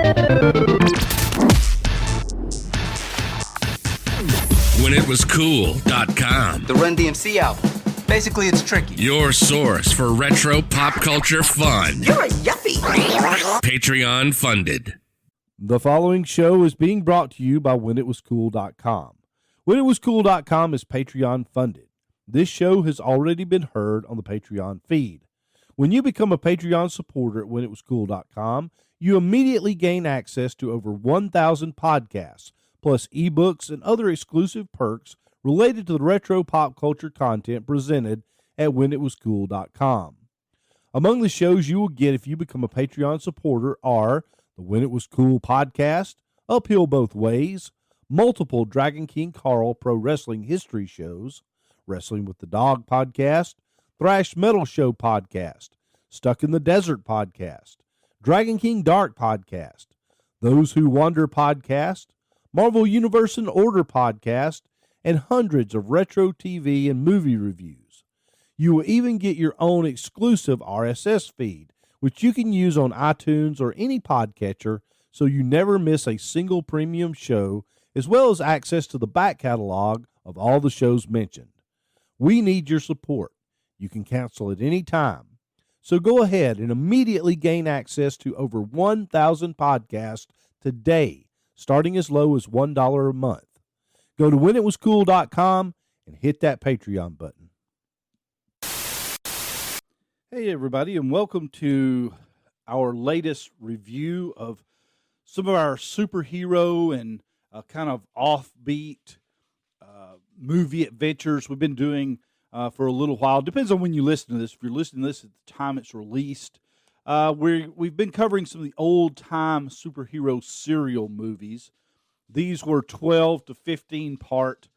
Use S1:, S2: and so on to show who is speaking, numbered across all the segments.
S1: Whenitwascool.com.
S2: The Run DMC album. Basically, it's tricky.
S1: Your source for retro pop culture fun.
S2: You're a yuppie.
S1: Patreon funded.
S3: The following show is being brought to you by whenitwascool.com. Whenitwascool.com is Patreon funded. This show has already been heard on the Patreon feed. When you become a Patreon supporter at whenitwascool.com, you immediately gain access to over 1,000 podcasts, plus ebooks and other exclusive perks related to the retro pop culture content presented at whenitwascool.com. Among the shows you will get if you become a Patreon supporter are the When It Was Cool podcast, Uphill Both Ways, multiple Dragon King Carl pro wrestling history shows, Wrestling with the Dog podcast, Thrash Metal Show podcast, Stuck in the Desert podcast, Dragon King Dark podcast, Those Who Wander podcast, Marvel Universe in Order podcast, and hundreds of retro TV and movie reviews. You will even get your own exclusive RSS feed, which you can use on iTunes or any podcatcher so you never miss a single premium show, as well as access to the back catalog of all the shows mentioned. We need your support. You can cancel at any time. So go ahead and immediately gain access to over 1,000 podcasts today, starting as low as $1 a month. Go to whenitwascool.com and hit that Patreon button. Hey, everybody, and welcome to our latest review of some of our superhero and kind of offbeat movie adventures we've been doing for a little while. Depends on when you listen to this. If you're listening to this at the time it's released, we've been covering some of the old-time superhero serial movies. These were 12 to 15 part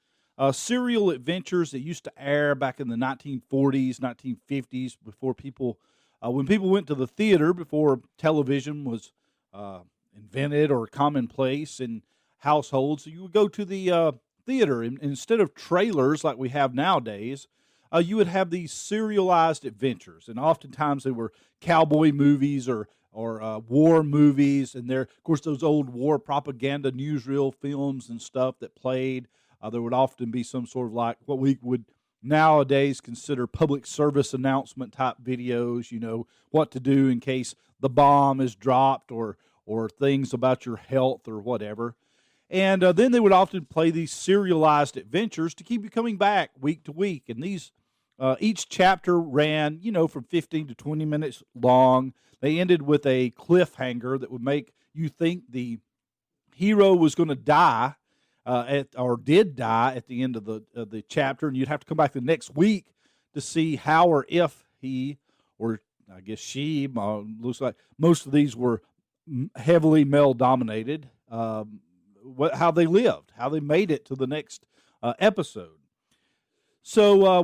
S3: serial adventures that used to air back in the 1940s, 1950s, before people, when people went to the theater, before television was invented or commonplace in households. So you would go to the theater, and instead of trailers like we have nowadays, you would have these serialized adventures, and oftentimes they were cowboy movies or war movies, and there, of course, those old war propaganda newsreel films and stuff that played. There would often be some sort of like what we would nowadays consider public service announcement type videos, you know, what to do in case the bomb is dropped or things about your health or whatever. And then they would often play these serialized adventures to keep you coming back week to week. And these, each chapter ran, you know, from 15 to 20 minutes long. They ended with a cliffhanger that would make you think the hero was going to die, or did die at the end of the chapter, and you'd have to come back the next week to see how or if he, or I guess she, looks like most of these were heavily male-dominated, how they lived, how they made it to the next episode. So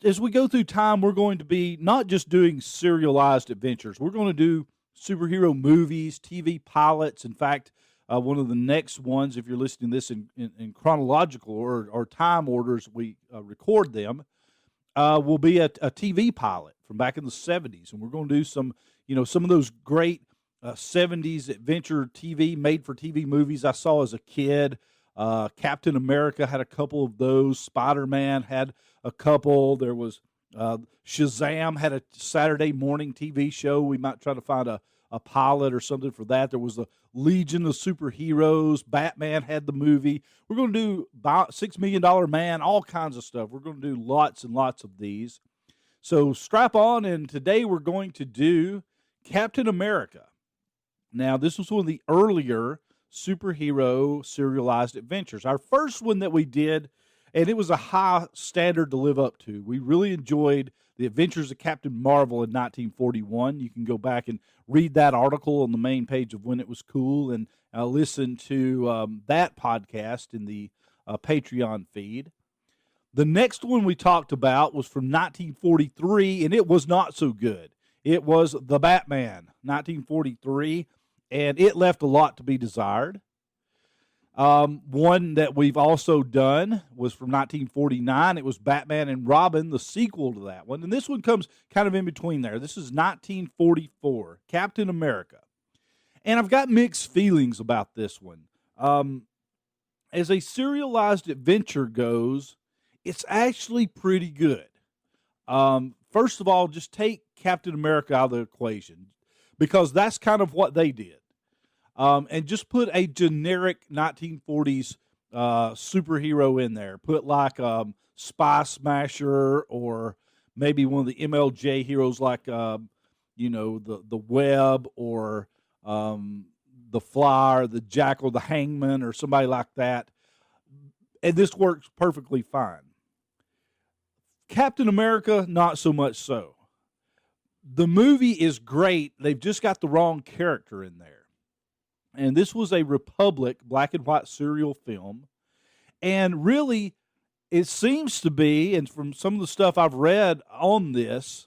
S3: as we go through time, we're going to be not just doing serialized adventures. We're going to do superhero movies, TV pilots. In fact, one of the next ones, if you're listening to this in chronological or time orders, we record them, will be a TV pilot from back in the 70s. And we're going to do some of those great 70s adventure TV, made-for-TV movies I saw as a kid. Captain America had a couple of those. Spider-Man had a couple. There was Shazam had a Saturday morning TV show. We might try to find a pilot or something for that. There was the Legion of Superheroes. Batman had the movie. We're going to do $6 Million Man, all kinds of stuff. We're going to do lots and lots of these. So strap on, and today we're going to do Captain America. Now, this was one of the earlier superhero serialized adventures. Our first one that we did, and it was a high standard to live up to. We really enjoyed The Adventures of Captain Marvel in 1941. You can go back and read that article on the main page of When It Was Cool and listen to that podcast in the Patreon feed. The next one we talked about was from 1943, and it was not so good. It was The Batman, 1943. And it left a lot to be desired. One that we've also done was from 1949. It was Batman and Robin, the sequel to that one. And this one comes kind of in between there. This is 1944, Captain America. And I've got mixed feelings about this one. As a serialized adventure goes, it's actually pretty good. First of all, just take Captain America out of the equation because that's kind of what they did. And just put a generic 1940s superhero in there. Put like Spy Smasher or maybe one of the MLJ heroes like, the Web or the Fly or the Jackal, the Hangman or somebody like that. And this works perfectly fine. Captain America, not so much so. The movie is great. They've just got the wrong character in there. And this was a Republic black and white serial film. And really, it seems to be, and from some of the stuff I've read on this,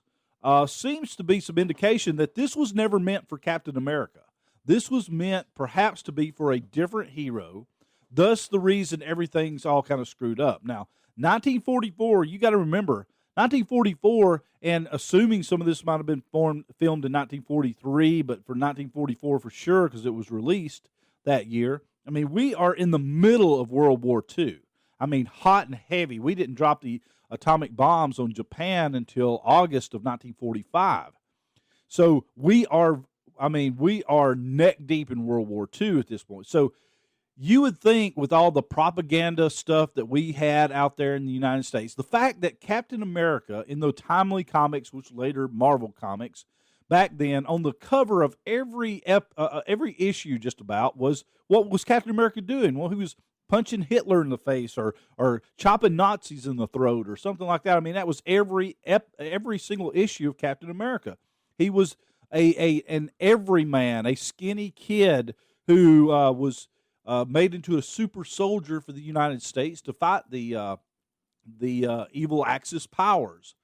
S3: seems to be some indication that this was never meant for Captain America. This was meant perhaps to be for a different hero, thus the reason everything's all kind of screwed up. Now, 1944, you got to remember, 1944, and assuming some of this might have been filmed in 1943, but for 1944 for sure because it was released that year. I mean, we are in the middle of World War II. I mean, hot and heavy. We didn't drop the atomic bombs on Japan until August of 1945. So we are neck deep in World War II at this point. So you would think with all the propaganda stuff that we had out there in the United States, the fact that Captain America in those Timely comics, which later Marvel comics, back then on the cover of every issue just about was what was Captain America doing? Well, he was punching Hitler in the face or chopping Nazis in the throat or something like that. I mean, that was every single issue of Captain America. He was an everyman, a skinny kid who was made into a super soldier for the United States to fight the evil Axis powers.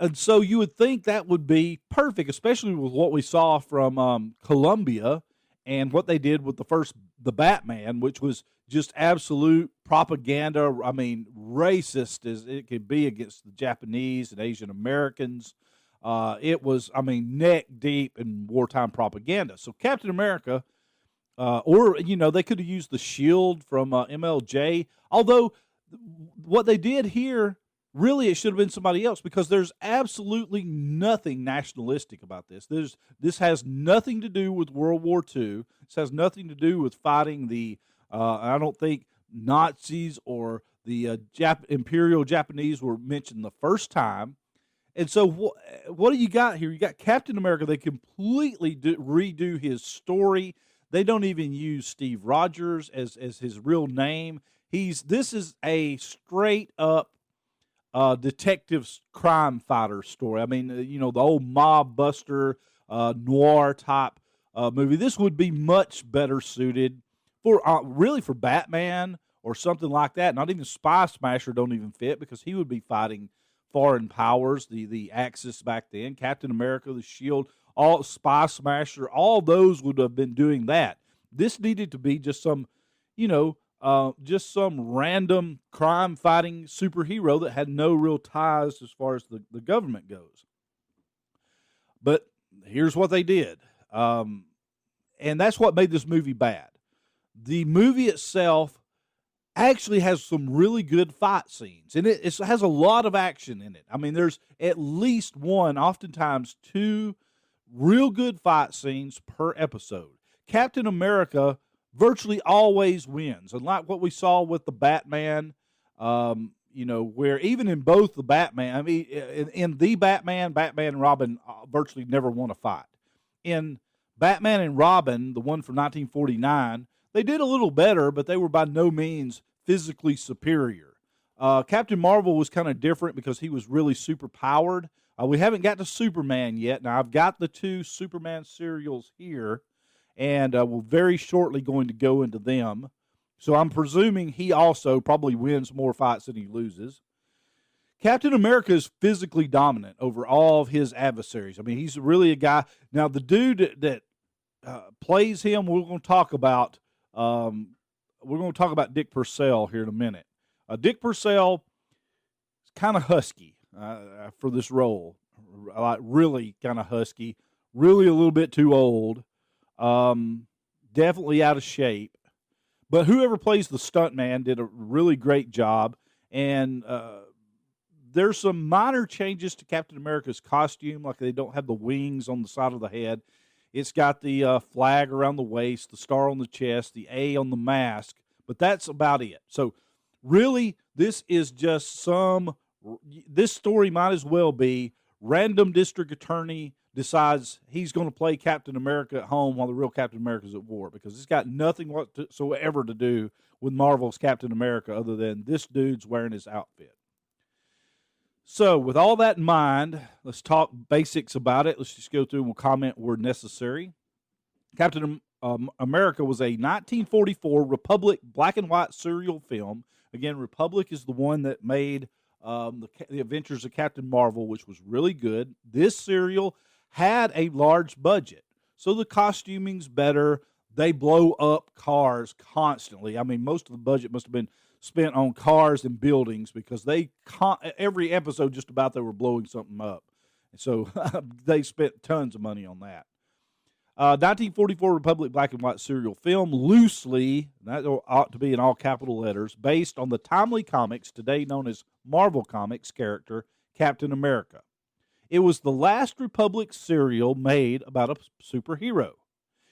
S3: And so you would think that would be perfect, especially with what we saw from Columbia and what they did with the Batman, which was just absolute propaganda. I mean, racist as it could be against the Japanese and Asian Americans. It was, neck deep in wartime propaganda. So Captain America, they could have used the shield from MLJ. Although what they did here, really it should have been somebody else because there's absolutely nothing nationalistic about this. This has nothing to do with World War II. This has nothing to do with fighting the, I don't think Nazis or the Imperial Japanese were mentioned the first time. And so what do you got here? You got Captain America. They completely redo his story. They don't even use Steve Rogers as his real name. This is a straight up detective crime fighter story. I mean, the old mob buster noir type movie. This would be much better suited for for Batman or something like that. Not even Spy Smasher don't even fit because he would be fighting foreign powers, the Axis back then. Captain America, the Shield, all Spy Smasher, all those would have been doing that. This needed to be just some, just some random crime-fighting superhero that had no real ties as far as the government goes. But here's what they did. And that's what made this movie bad. The movie itself actually has some really good fight scenes, and it has a lot of action in it. I mean, there's at least one, oftentimes two, real good fight scenes per episode. Captain America virtually always wins, unlike what we saw with the Batman, where even in both the Batman, in the Batman and Robin virtually never won a fight. In Batman and Robin, the one from 1949, they did a little better, but they were by no means physically superior. Captain Marvel was kind of different because he was really super powered. We haven't got to Superman yet. Now, I've got the two Superman serials here, and we're very shortly going to go into them. So I'm presuming he also probably wins more fights than he loses. Captain America is physically dominant over all of his adversaries. I mean, he's really a guy. Now, the dude that plays him, we're going to talk about Dick Purcell here in a minute. Dick Purcell is kind of husky for this role, like really kind of husky, really a little bit too old. Definitely out of shape. But whoever plays the stuntman did a really great job. And there's some minor changes to Captain America's costume, like they don't have the wings on the side of the head. It's got the flag around the waist, the star on the chest, the A on the mask, but that's about it. So really, this is just this story might as well be random district attorney decides he's going to play Captain America at home while the real Captain America's at war, because it's got nothing whatsoever to do with Marvel's Captain America other than this dude's wearing his outfit. So with all that in mind, let's talk basics about it. Let's just go through and we'll comment where necessary. Captain America was a 1944 Republic black and white serial film. Again, Republic is the one that made the Adventures of Captain Marvel, which was really good. This serial had a large budget, so the costuming's better. They blow up cars constantly. I mean, most of the budget must have been spent on cars and buildings, because every episode just about they were blowing something up. And so they spent tons of money on that. 1944 Republic black and white serial film, loosely, that ought to be in all capital letters, based on the Timely Comics, today known as Marvel Comics, character Captain America. It was the last Republic serial made about a superhero.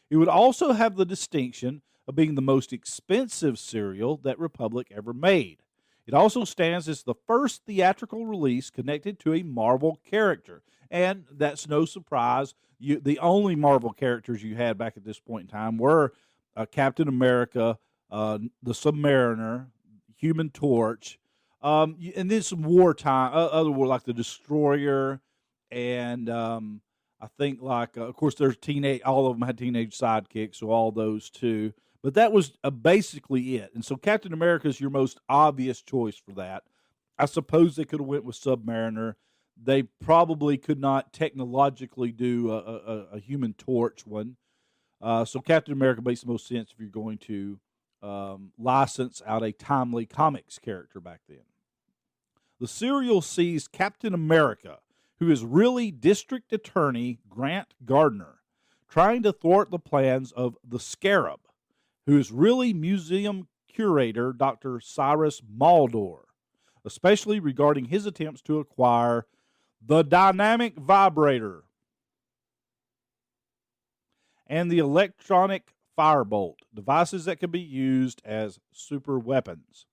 S3: It would also have the distinction of being the most expensive serial that Republic ever made. It also stands as the first theatrical release connected to a Marvel character. And that's no surprise. The only Marvel characters you had back at this point in time were Captain America, the Submariner, Human Torch, and then some wartime, other war like the Destroyer, and I think of course there's all of them had teenage sidekicks, so all those too. But that was basically it. And so Captain America is your most obvious choice for that. I suppose they could have went with Submariner. They probably could not technologically do a Human Torch one. So Captain America makes the most sense if you're going to license out a Timely Comics character back then. The serial sees Captain America, who is really District Attorney Grant Gardner, trying to thwart the plans of the Scarab, who is really museum curator Dr. Cyrus Maldor, especially regarding his attempts to acquire the dynamic vibrator and the electronic firebolt, devices that can be used as super weapons.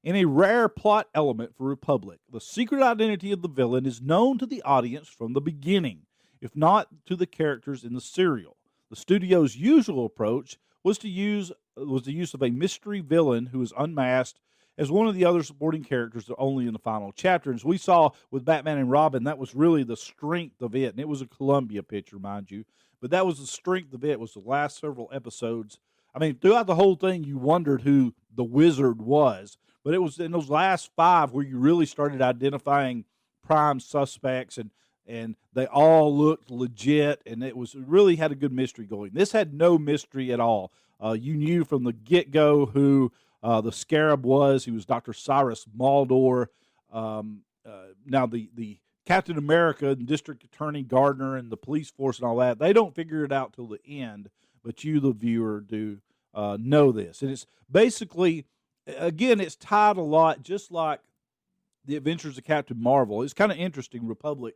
S3: In a rare plot element for Republic, the secret identity of the villain is known to the audience from the beginning, if not to the characters in the serial. The studio's usual approach was the use of a mystery villain who is unmasked as one of the other supporting characters, that only in the final chapter. As we saw with Batman and Robin, that was really the strength of it, and it was a Columbia picture, mind you, but that was the strength of it, was the last several episodes. I mean, throughout the whole thing, you wondered who the Wizard was, but it was in those last 5 where you really started identifying prime suspects, and they all looked legit, and it really had a good mystery going. This had no mystery at all. You knew from the get-go who the Scarab was. He was Dr. Cyrus Maldor. Now, the Captain America and District Attorney Gardner and the police force and all that, they don't figure it out till the end, but you, the viewer, do know this. And it's basically, again, it's tied a lot, just like the Adventures of Captain Marvel. It's kind of interesting. Republic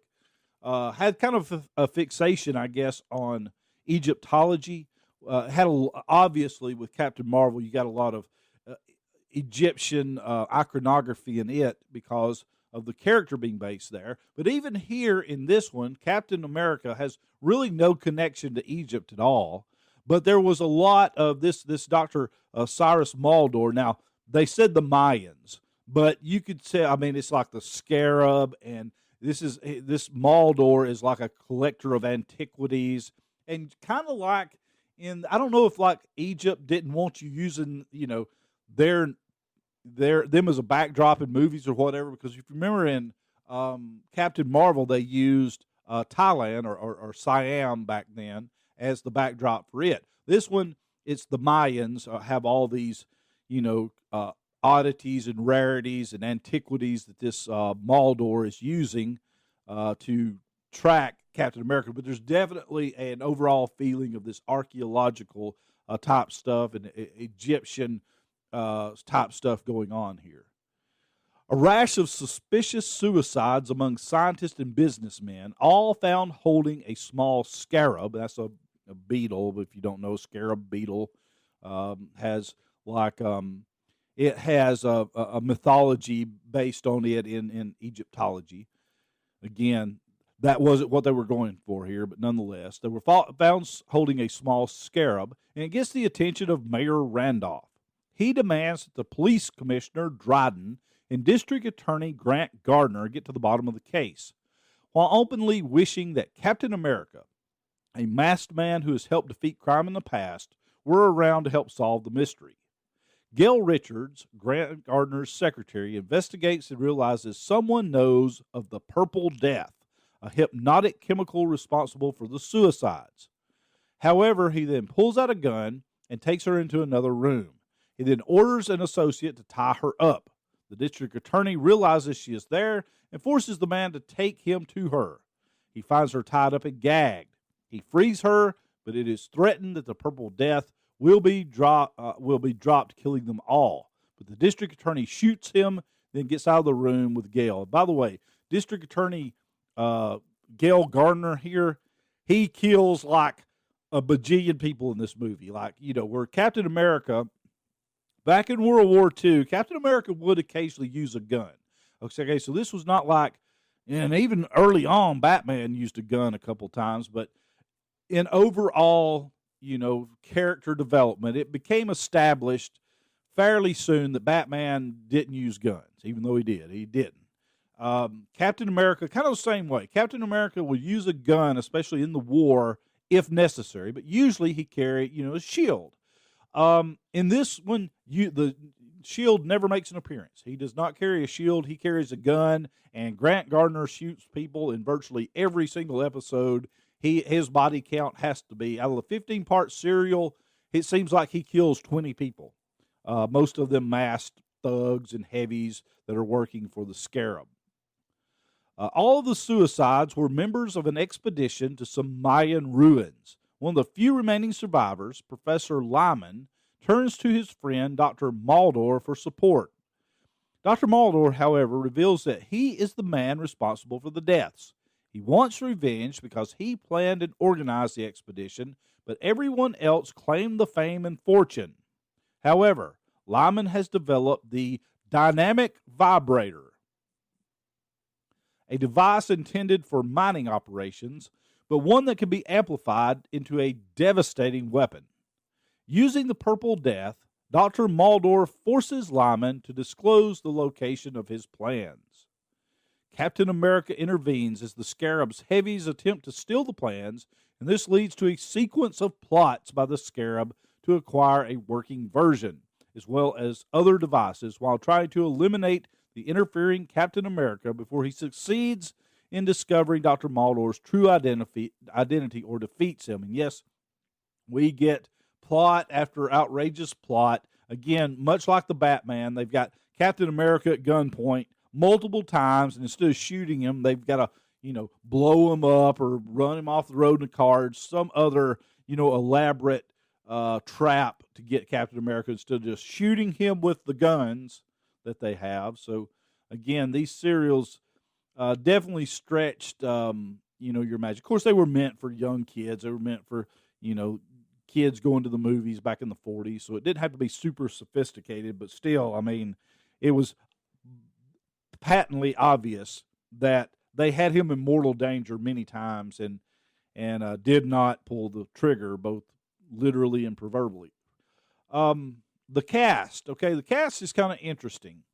S3: had kind of a fixation, I guess, on Egyptology. Obviously, with Captain Marvel, you got a lot of Egyptian iconography in it because of the character being based there. But even here in this one, Captain America has really no connection to Egypt at all. But there was a lot of this Dr. Cyrus Maldor. Now, they said the Mayans, but you could say, I mean, it's like the Scarab, and this Maldor is like a collector of antiquities, and kind of like I don't know if like Egypt didn't want you using, them as a backdrop in movies or whatever, because if you remember in Captain Marvel, they used Thailand or Siam back then as the backdrop for it. This one, it's the Mayans have all these, oddities and rarities and antiquities that this Maldor is using to track Captain America, but there's definitely an overall feeling of this archaeological type stuff and Egyptian type stuff going on here. A rash of suspicious suicides among scientists and businessmen, all found holding a small scarab. That's a beetle. If you don't know, scarab beetle has like it has a mythology based on it in Egyptology. Again, that wasn't what they were going for here, but nonetheless, they were found holding a small scarab, and it gets the attention of Mayor Randolph. He demands that the police commissioner, Dryden, and District Attorney Grant Gardner get to the bottom of the case, while openly wishing that Captain America, a masked man who has helped defeat crime in the past, were around to help solve the mystery. Gail Richards, Grant Gardner's secretary, investigates and realizes someone knows of the Purple Death, a hypnotic chemical responsible for the suicides. However, he then pulls out a gun and takes her into another room. He then orders an associate to tie her up. The district attorney realizes she is there and forces the man to take him to her. He finds her tied up and gagged. He frees her, but it is threatened that the Purple Death will be dropped, killing them all. But the district attorney shoots him, then gets out of the room with Gail. By the way, District Attorney Gail Gardner here, he kills like a bajillion people in this movie. Like, where Captain America, back in World War II, Captain America would occasionally use a gun. Okay, so this was not like, and even early on, Batman used a gun a couple times, but in overall, character development, it became established fairly soon that Batman didn't use guns, even though he did. He didn't. Captain America, kind of the same way. Captain America would use a gun, especially in the war, if necessary, but usually he carried, a shield. In this one, the shield never makes an appearance. He does not carry a shield. He carries a gun, and Grant Gardner shoots people in virtually every single episode. His body count has to be, out of the 15-part serial, it seems like he kills 20 people, most of them masked thugs and heavies that are working for the Scarab. All of the suicides were members of an expedition to some Mayan ruins. One of the few remaining survivors, Professor Lyman, turns to his friend Dr. Maldor for support. Dr. Maldor, however, reveals that he is the man responsible for the deaths. He wants revenge because he planned and organized the expedition, but everyone else claimed the fame and fortune. However, Lyman has developed the dynamic vibrator, a device intended for mining operations, but one that can be amplified into a devastating weapon. Using the Purple Death, Dr. Maldor forces Lyman to disclose the location of his plans. Captain America intervenes as the Scarab's heavies attempt to steal the plans, and this leads to a sequence of plots by the Scarab to acquire a working version, as well as other devices, while trying to eliminate the interfering Captain America before he succeeds in discovering Dr. Maldor's true identity or defeats him. And yes, we get plot after outrageous plot. Again, much like the Batman, they've got Captain America at gunpoint multiple times, and instead of shooting him, they've got to, blow him up or run him off the road in a car, some other, elaborate trap to get Captain America instead of just shooting him with the guns that they have. So, again, these serials definitely stretched, your magic. Of course, they were meant for young kids. They were meant for, kids going to the movies back in the 40s. So it didn't have to be super sophisticated, but still, it was patently obvious that they had him in mortal danger many times and did not pull the trigger, both literally and proverbially. The cast, the cast is kind of interesting.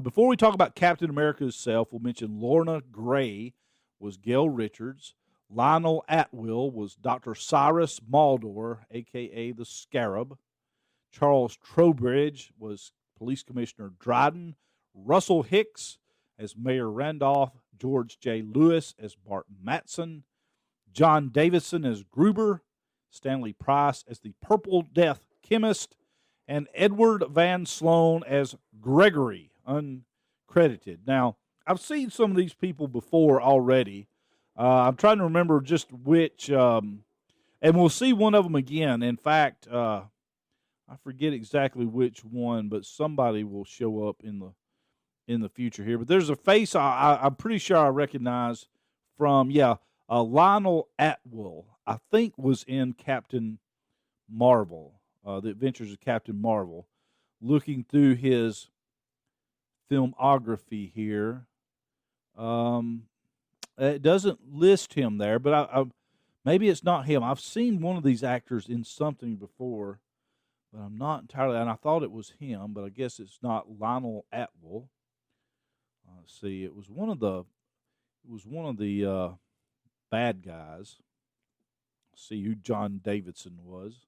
S3: Before we talk about Captain America himself, we'll mention Lorna Gray was Gail Richards. Lionel Atwill was Dr. Cyrus Maldor, a.k.a. the Scarab. Charles Trowbridge was Police Commissioner Dryden. Russell Hicks as Mayor Randolph. George J. Lewis as Bart Matson. John Davison as Gruber. Stanley Price as the Purple Death chemist. And Edward Van Sloan as Gregory, uncredited. Now, I've seen some of these people before already. I'm trying to remember just which, and we'll see one of them again. In fact, I forget exactly which one, but somebody will show up in the future here. But there's a face I'm pretty sure I recognize from Lionel Atwill. I think was in Captain Marvel, The Adventures of Captain Marvel. Looking through his filmography here, it doesn't list him there, but maybe it's not him. I've seen one of these actors in something before, but I'm not entirely. And I thought it was him, but I guess it's not Lionel Atwill. Let's see. It was one of the bad guys. Let's see who John Davidson was.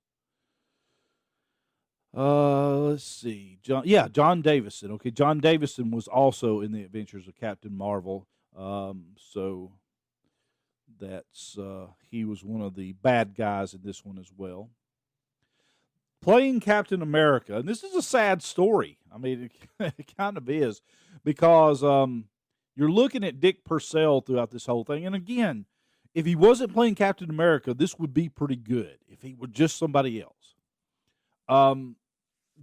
S3: Let's see. John Davidson. Okay, John Davidson was also in the Adventures of Captain Marvel. So that's he was one of the bad guys in this one as well. Playing Captain America, and this is a sad story. I mean, it kind of is, because you're looking at Dick Purcell throughout this whole thing. And again, if he wasn't playing Captain America, this would be pretty good if he were just somebody else.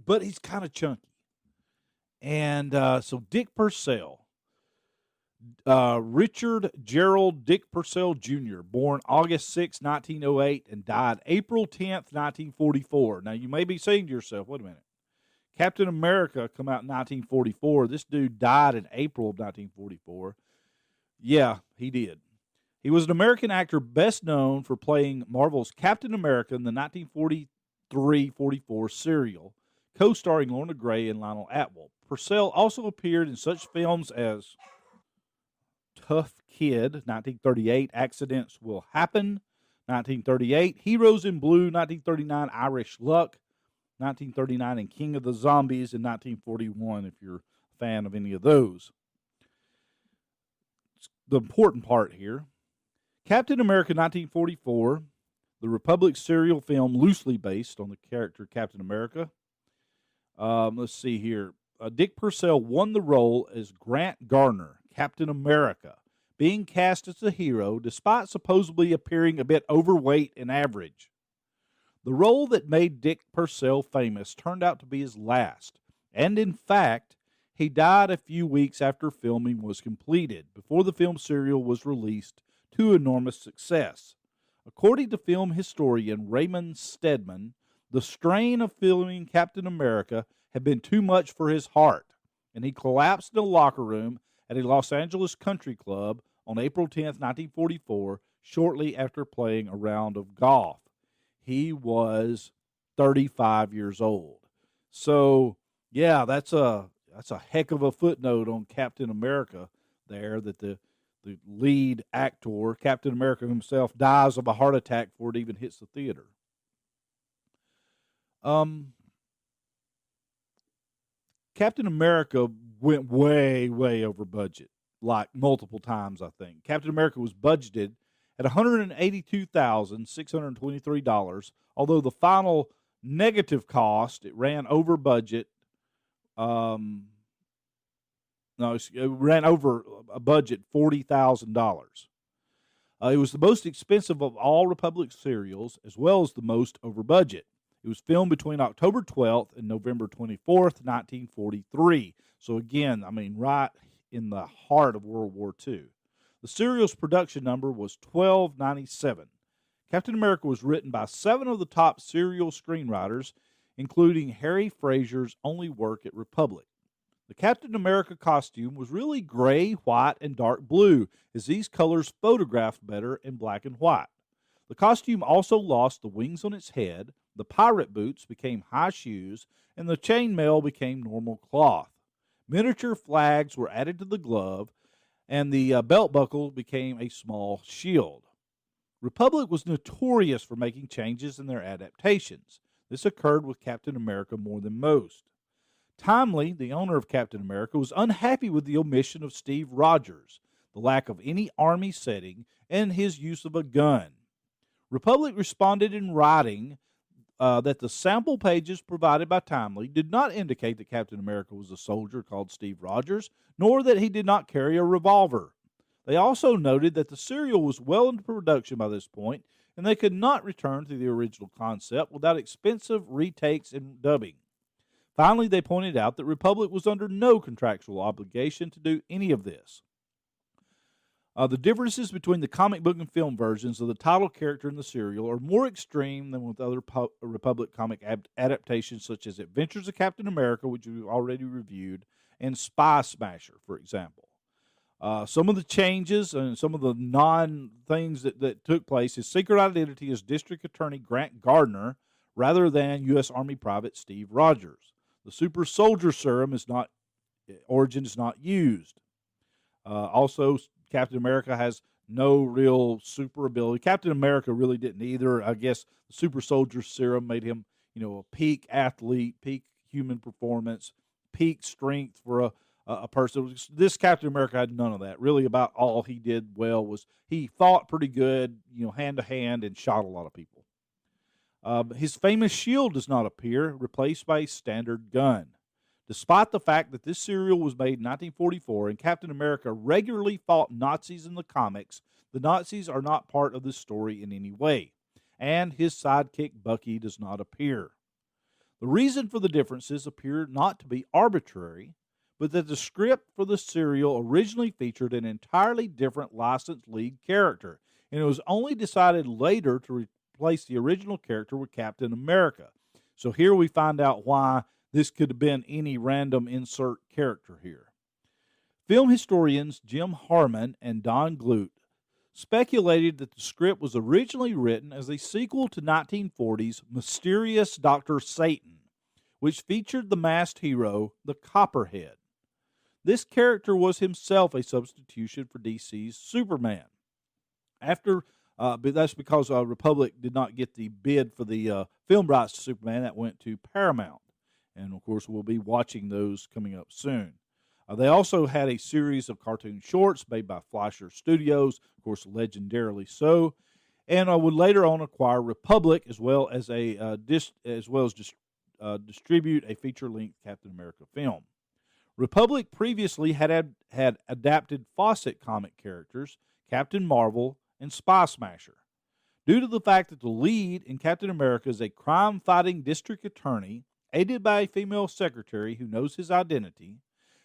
S3: But he's kind of chunky. And so Dick Purcell, Richard Gerald Dick Purcell Jr., born August 6, 1908, and died April 10th, 1944. Now, you may be saying to yourself, wait a minute. Captain America come out in 1944. This dude died in April of 1944. Yeah, he did. He was an American actor best known for playing Marvel's Captain America in the 1943-44 serial, co-starring Lorna Gray and Lionel Atwill. Purcell also appeared in such films as Tough Kid, 1938, Accidents Will Happen, 1938, Heroes in Blue, 1939, Irish Luck, 1939, and King of the Zombies in 1941, if you're a fan of any of those. The important part here, Captain America 1944, the Republic serial film loosely based on the character Captain America. Let's see here. Dick Purcell won the role as Grant Garner, Captain America, being cast as a hero despite supposedly appearing a bit overweight and average. The role that made Dick Purcell famous turned out to be his last, and in fact, he died a few weeks after filming was completed, before the film serial was released to enormous success. According to film historian Raymond Stedman, the strain of filming Captain America had been too much for his heart, and he collapsed in a locker room at a Los Angeles country club on April 10th, 1944, shortly after playing a round of golf. He was 35 years old. So, yeah, that's a heck of a footnote on Captain America there, that the lead actor, Captain America himself, dies of a heart attack before it even hits the theater. Captain America went way, way over budget, like multiple times, I think. Captain America was budgeted at $182,623, although the final negative cost, it ran over budget. It ran over a budget $40,000. It was the most expensive of all Republic serials, as well as the most over budget. It was filmed between October 12th and November 24th, 1943. So again, I mean, right in the heart of World War II. The serial's production number was 1297. Captain America was written by 7 of the top serial screenwriters, including Harry Frazier's only work at Republic. The Captain America costume was really gray, white, and dark blue, as these colors photographed better in black and white. The costume also lost the wings on its head, the pirate boots became high shoes, and the chainmail became normal cloth. Miniature flags were added to the glove, and the belt buckle became a small shield. Republic was notorious for making changes in their adaptations. This occurred with Captain America more than most. Timely, the owner of Captain America, was unhappy with the omission of Steve Rogers, the lack of any army setting, and his use of a gun. Republic responded in writing that the sample pages provided by Timely did not indicate that Captain America was a soldier called Steve Rogers, nor that he did not carry a revolver. They also noted that the serial was well into production by this point, and they could not return to the original concept without expensive retakes and dubbing. Finally, they pointed out that Republic was under no contractual obligation to do any of this. The differences between the comic book and film versions of the title character in the serial are more extreme than with other Republic comic adaptations, such as Adventures of Captain America, which we've already reviewed, and Spy Smasher, for example. Some of the changes and some of the non-things that took place, his secret identity is District Attorney Grant Gardner rather than U.S. Army Private Steve Rogers. The super soldier serum origin is not used. Also, Captain America has no real super ability. Captain America really didn't either. I guess the super soldier serum made him, a peak athlete, peak human performance, peak strength for a person. This Captain America had none of that. Really, about all he did well was he fought pretty good, hand to hand, and shot a lot of people. His famous shield does not appear, replaced by a standard gun. Despite the fact that this serial was made in 1944 and Captain America regularly fought Nazis in the comics, the Nazis are not part of this story in any way, and his sidekick Bucky does not appear. The reason for the differences appear not to be arbitrary, but that the script for the serial originally featured an entirely different licensed lead character, and it was only decided later to replace the original character with Captain America. So here we find out why this could have been any random insert character here. Film historians Jim Harmon and Don Glut speculated that the script was originally written as a sequel to 1940's Mysterious Dr. Satan, which featured the masked hero, the Copperhead. This character was himself a substitution for DC's Superman. That's because Republic did not get the bid for the film rights to Superman. That went to Paramount. And, of course, we'll be watching those coming up soon. They also had a series of cartoon shorts made by Fleischer Studios, of course, legendarily so, and would later on acquire Republic as well as distribute a feature-length Captain America film. Republic previously had adapted Fawcett comic characters, Captain Marvel, and Spy Smasher. Due to the fact that the lead in Captain America is a crime-fighting district attorney, aided by a female secretary who knows his identity,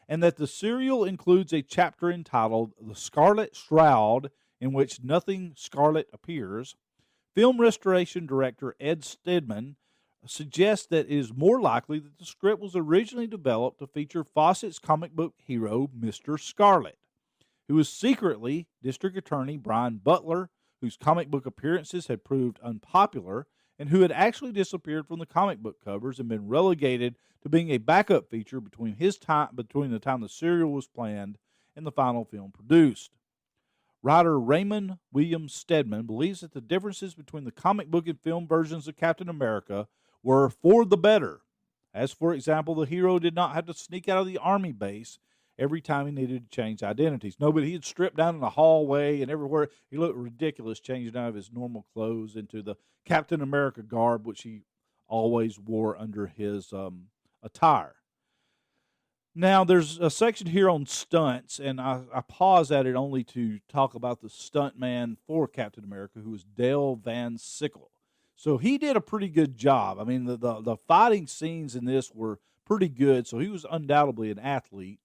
S3: and that the serial includes a chapter entitled The Scarlet Shroud, in which nothing scarlet appears, film restoration director Ed Stedman suggests that it is more likely that the script was originally developed to feature Fawcett's comic book hero, Mr. Scarlet, who was secretly District Attorney Brian Butler, whose comic book appearances had proved unpopular, and who had actually disappeared from the comic book covers and been relegated to being a backup feature between the time the serial was planned and the final film produced. Writer Raymond William Stedman believes that the differences between the comic book and film versions of Captain America were for the better, as, for example, the hero did not have to sneak out of the army base every time he needed to change identities. Nobody, he'd strip down in the hallway and everywhere. He looked ridiculous changing out of his normal clothes into the Captain America garb, which he always wore under his attire. Now, there's a section here on stunts, and I pause at it only to talk about the stuntman for Captain America, who was Dale Van Sickle. So he did a pretty good job. I mean, the fighting scenes in this were pretty good, so he was undoubtedly an athlete.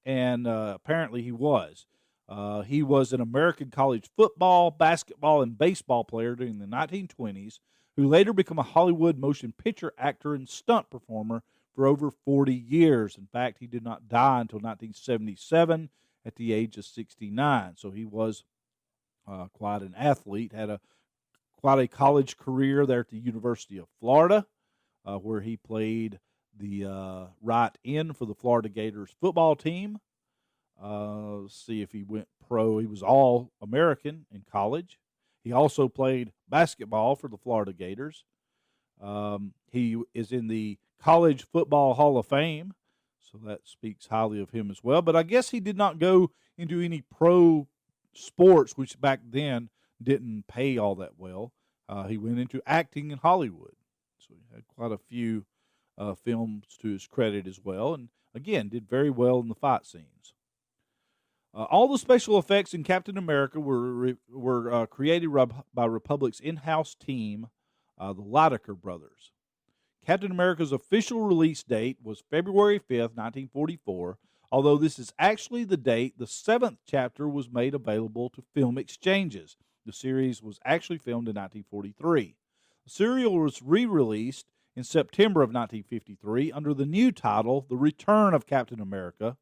S3: And apparently he was. He was an American college football, basketball, and baseball player during the 1920s, who later became a Hollywood motion picture actor and stunt performer for over 40 years. In fact, he did not die until 1977 at the age of 69. So he was quite an athlete, had quite a college career there at the University of Florida, where he played the right end for the Florida Gators football team. Let's see if he went pro. He was All-American in college. He also played basketball for the Florida Gators. He is in the College Football Hall of Fame, so that speaks highly of him as well. But I guess he did not go into any pro sports, which back then didn't pay all that well. He went into acting in Hollywood, so he had quite a few films to his credit as well, and again, did very well in the fight scenes. All the special effects in Captain America were created by Republic's in-house team, the Lydecker brothers. Captain America's official release date was February 5th, 1944, although this is actually the date the seventh chapter was made available to film exchanges. The series was actually filmed in 1943. The serial was re-released in September of 1953 under the new title, The Return of Captain America,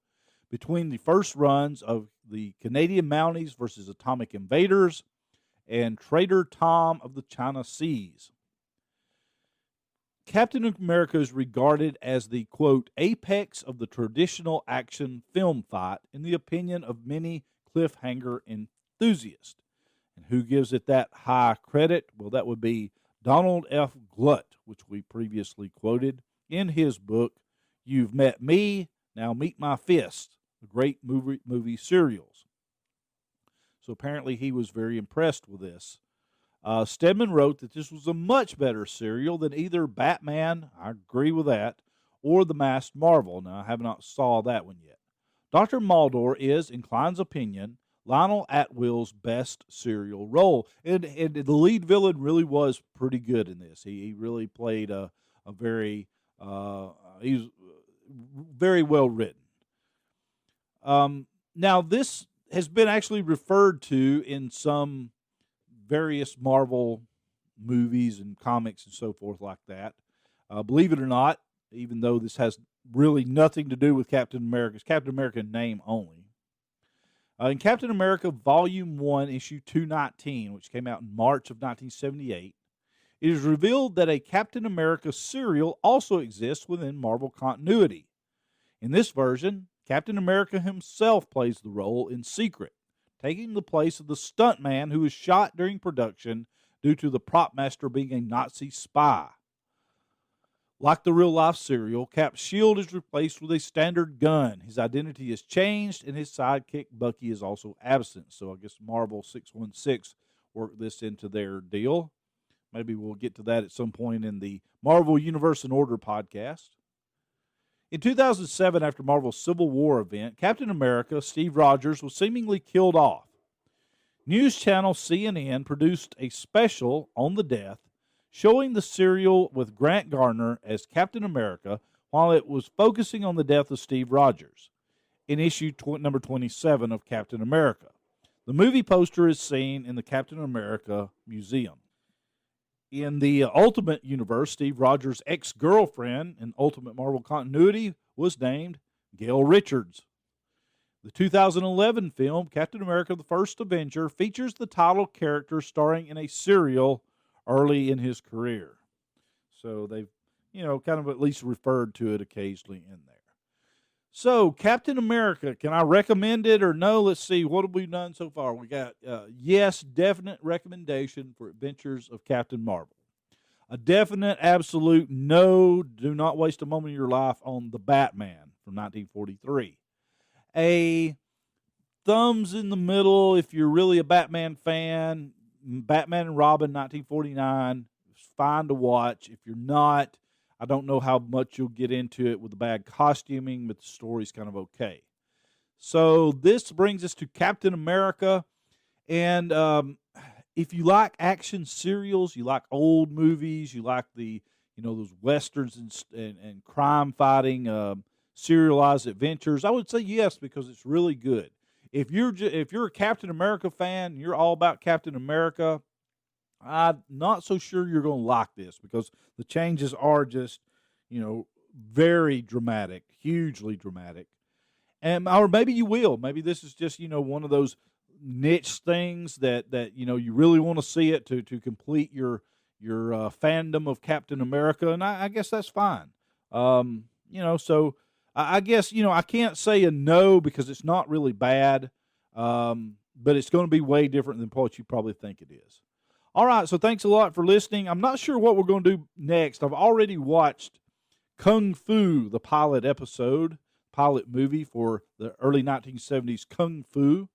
S3: between the first runs of the Canadian Mounties versus Atomic Invaders and Trader Tom of the China Seas. Captain America is regarded as the, quote, apex of the traditional action film fight in the opinion of many cliffhanger enthusiasts. And who gives it that high credit? Well, that would be Donald F. Glut, which we previously quoted in his book, You've Met Me, Now Meet My Fist, the great movie serials. So apparently he was very impressed with this. Stedman wrote that this was a much better serial than either Batman, I agree with that, or The Masked Marvel. Now, I have not saw that one yet. Dr. Maldor is, in Klein's opinion, Lionel Atwill's best serial role. And the lead villain really was pretty good in this. He really played a very, he's very well written. Now, this has been actually referred to in some various Marvel movies and comics and so forth like that. Believe it or not, even though this has really nothing to do with Captain America's Captain America name only. In Captain America Volume 1, Issue 219, which came out in March of 1978, it is revealed that a Captain America serial also exists within Marvel continuity. In this version, Captain America himself plays the role in secret, taking the place of the stuntman who was shot during production due to the prop master being a Nazi spy. Like the real-life serial, Cap's shield is replaced with a standard gun. His identity is changed, and his sidekick, Bucky, is also absent. So I guess Marvel 616 worked this into their deal. Maybe we'll get to that at some point in the Marvel Universe in Order podcast. In 2007, after Marvel's Civil War event, Captain America, Steve Rogers, was seemingly killed off. News channel CNN produced a special on the death, showing the serial with Grant Gardner as Captain America while it was focusing on the death of Steve Rogers in issue number 27 of Captain America. The movie poster is seen in the Captain America Museum. In the Ultimate Universe, Steve Rogers' ex-girlfriend in Ultimate Marvel continuity was named Gail Richards. The 2011 film, Captain America the First Avenger, features the title character starring in a serial early in his career. So they've, kind of at least referred to it occasionally in there. So, Captain America, can I recommend it or no? Let's see, what have we done so far? We got, yes, definite recommendation for Adventures of Captain Marvel. A definite, absolute no, do not waste a moment of your life on The Batman from 1943. A thumbs in the middle if you're really a Batman fan. Batman and Robin, 1949, it's fine to watch. If you're not, I don't know how much you'll get into it with the bad costuming, but the story's kind of okay. So this brings us to Captain America. And if you like action serials, you like old movies, you like the, those westerns and crime fighting serialized adventures, I would say yes, because it's really good. If you're a Captain America fan, you're all about Captain America, I'm not so sure you're going to like this because the changes are just, very dramatic, hugely dramatic. Or maybe you will. Maybe this is just, one of those niche things that you really want to see it to complete your fandom of Captain America, and I guess that's fine. So I guess, I can't say a no because it's not really bad, but it's going to be way different than what you probably think it is. All right, so thanks a lot for listening. I'm not sure what we're going to do next. I've already watched Kung Fu, the pilot movie for the early 1970s Kung Fu,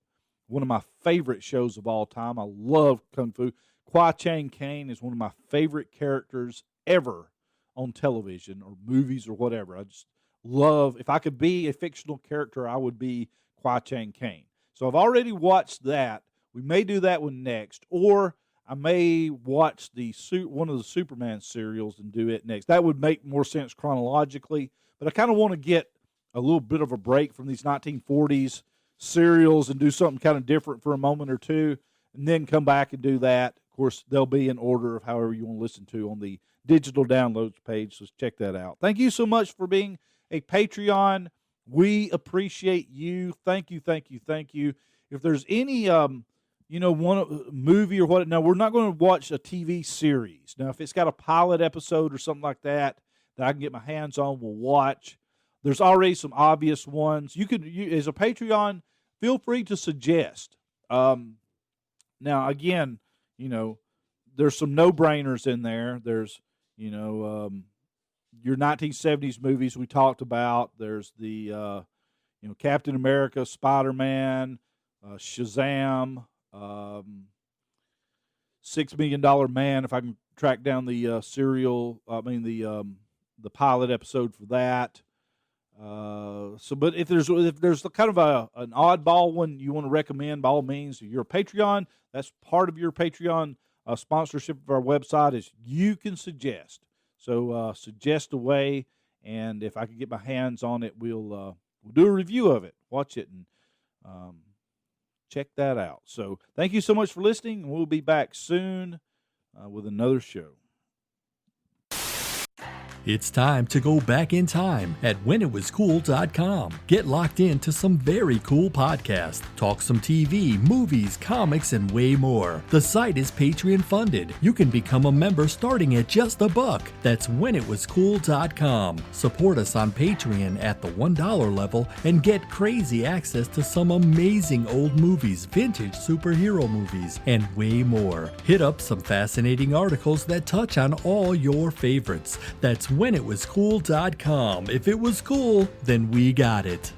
S3: one of my favorite shows of all time. I love Kung Fu. Kwai Chang Caine is one of my favorite characters ever on television or movies or whatever. I just love, if I could be a fictional character, I would be Kwai Chang Caine. So I've already watched that. We may do that one next, or I may watch one of the Superman serials and do it next. That would make more sense chronologically, but I kind of want to get a little bit of a break from these 1940s serials and do something kind of different for a moment or two, and then come back and do that. Of course, they'll be in order of however you want to listen to on the digital downloads page, so check that out. Thank you so much for being a Patreon. We appreciate you. Thank you, thank you, thank you. If there's any, one movie or what, now we're not going to watch a TV series. Now, if it's got a pilot episode or something like that I can get my hands on, we'll watch. There's already some obvious ones. You as a Patreon, feel free to suggest. Now, again, there's some no-brainers in there. There's, your 1970s movies we talked about. There's the, Captain America, Spider-Man, Shazam, $6 Million Man, if I can track down the the pilot episode for that. But if there's kind of an oddball one you want to recommend, by all means, if you're a Patreon, that's part of your Patreon sponsorship of our website is you can suggest. So suggest away, and if I can get my hands on it, we'll do a review of it, watch it, and check that out. So thank you so much for listening, and we'll be back soon with another show.
S4: It's time to go back in time at whenitwascool.com. Get locked into some very cool podcasts, talk some TV, movies, comics, and way more. The site is Patreon funded. You can become a member starting at just $1. That's whenitwascool.com. Support us on Patreon at the $1 level and get crazy access to some amazing old movies, vintage superhero movies, and way more. Hit up some fascinating articles that touch on all your favorites. That's whenitwascool.com. If it was cool, then we got it.